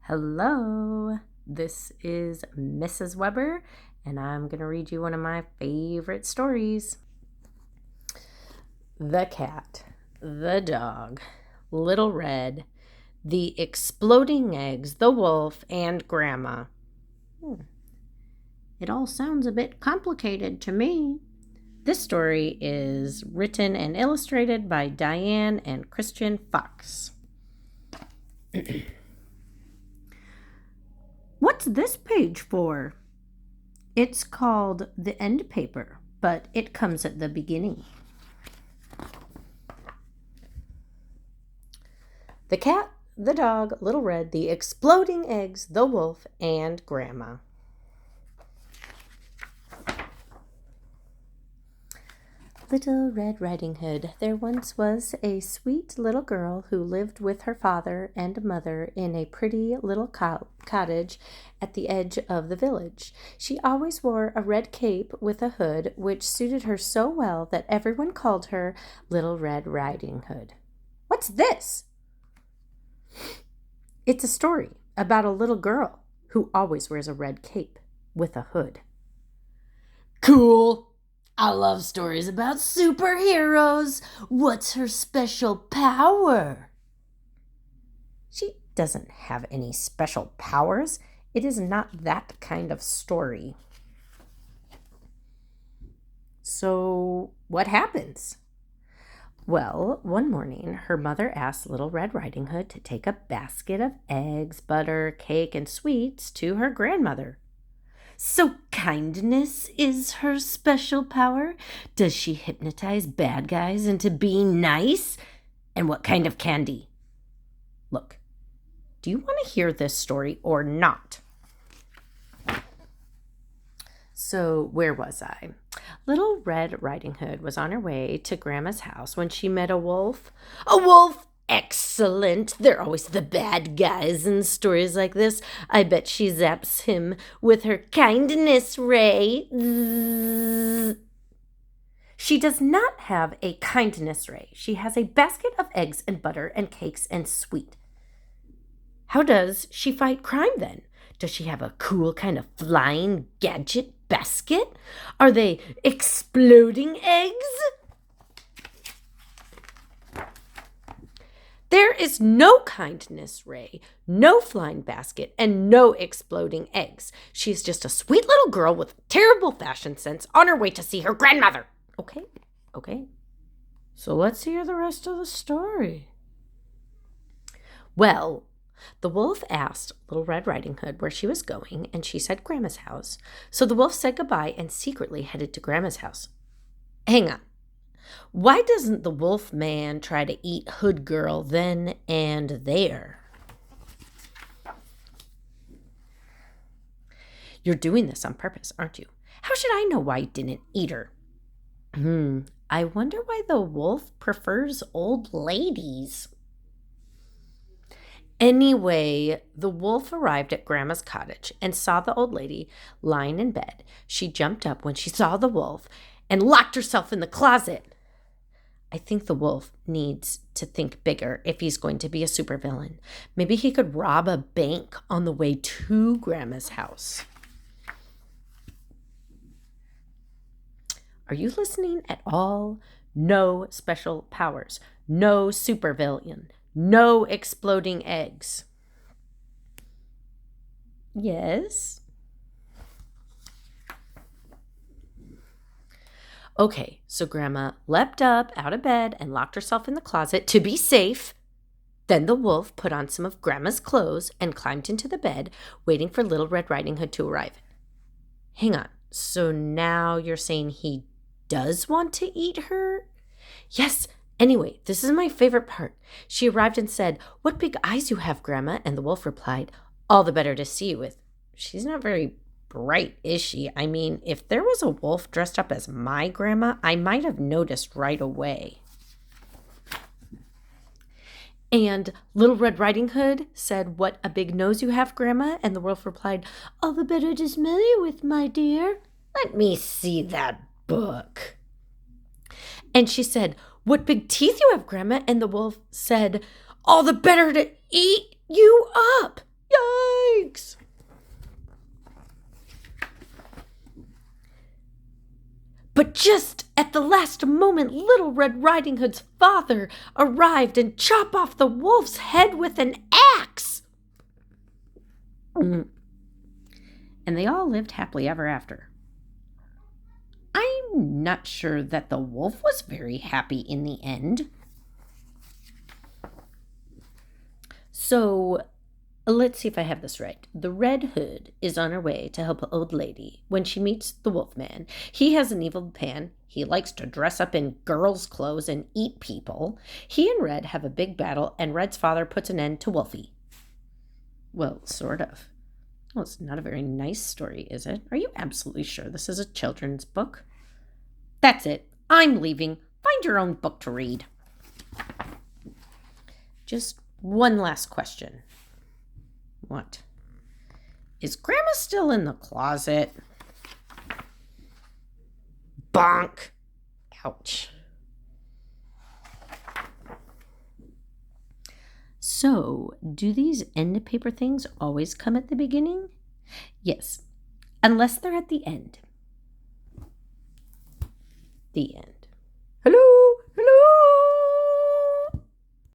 Hello, this is Mrs. Weber, and I'm going to read you one of my favorite stories. The cat, the dog, Little Red, the exploding eggs, the wolf, and Grandma. It all sounds a bit complicated to me. This story is written and illustrated by Diane and Christian Fox. What's this page for? It's called the end paper, but it comes at the beginning. The cat, the dog, Little Red, the exploding eggs, the wolf, and Grandma. Little Red Riding Hood. There once was a sweet little girl who lived with her father and mother in a pretty little cottage at the edge of the village. She always wore a red cape with a hood, which suited her so well that everyone called her Little Red Riding Hood. What's this? It's a story about a little girl who always wears a red cape with a hood. Cool! I love stories about superheroes. What's her special power? She doesn't have any special powers. It is not that kind of story. So, what happens? Well, one morning, her mother asked Little Red Riding Hood to take a basket of eggs, butter, cake, and sweets to her grandmother. So kindness is her special power? Does she hypnotize bad guys into being nice? And what kind of candy? Look, do you want to hear this story or not? So where was I? Little Red Riding Hood was on her way to Grandma's house when she met a wolf. A wolf! Excellent. They're always the bad guys in stories like this. I bet she zaps him with her kindness ray. Zzz. She does not have a kindness ray. She has a basket of eggs and butter and cakes and sweet. How does she fight crime then? Does she have a cool kind of flying gadget basket? Are they exploding eggs? There is no kindness ray, no flying basket, and no exploding eggs. She is just a sweet little girl with terrible fashion sense on her way to see her grandmother. Okay. So let's hear the rest of the story. Well, the wolf asked Little Red Riding Hood where she was going, and she said Grandma's house. So the wolf said goodbye and secretly headed to Grandma's house. Hang on. Why doesn't the wolf man try to eat Hood Girl then and there? You're doing this on purpose, aren't you? How should I know why you didn't eat her? I wonder why the wolf prefers old ladies. Anyway, the wolf arrived at Grandma's cottage and saw the old lady lying in bed. She jumped up when she saw the wolf and locked herself in the closet. I think the wolf needs to think bigger if he's going to be a supervillain. Maybe he could rob a bank on the way to Grandma's house. Are you listening at all? No special powers. No supervillain. No exploding eggs. Yes? Okay, so Grandma leapt up out of bed and locked herself in the closet to be safe. Then the wolf put on some of Grandma's clothes and climbed into the bed, waiting for Little Red Riding Hood to arrive. Hang on, so now you're saying he does want to eat her? Yes. Anyway, this is my favorite part. She arrived and said, "What big eyes you have, Grandma." And the wolf replied, "All the better to see you with." She's not very bright, is she? I mean, if there was a wolf dressed up as my grandma, I might have noticed right away. And Little Red Riding Hood said, "What a big nose you have, Grandma." And the wolf replied, "All the better to smell you with, my dear." Let me see that book. And she said, "What big teeth you have, Grandma." And the wolf said, "All the better to eat you up." Just at the last moment, Little Red Riding Hood's father arrived and chopped off the wolf's head with an axe. And they all lived happily ever after. I'm not sure that the wolf was very happy in the end. So, let's see if I have this right. The Red Hood is on her way to help an old lady when she meets the Wolfman. He has an evil plan. He likes to dress up in girls' clothes and eat people. He and Red have a big battle, and Red's father puts an end to Wolfie. Well, sort of. Well, it's not a very nice story, is it? Are you absolutely sure this is a children's book? That's it. I'm leaving. Find your own book to read. Just one last question. What? Is Grandma still in the closet? Bonk. Ouch. So, do these end paper things always come at the beginning? Yes, unless they're at the end. The end.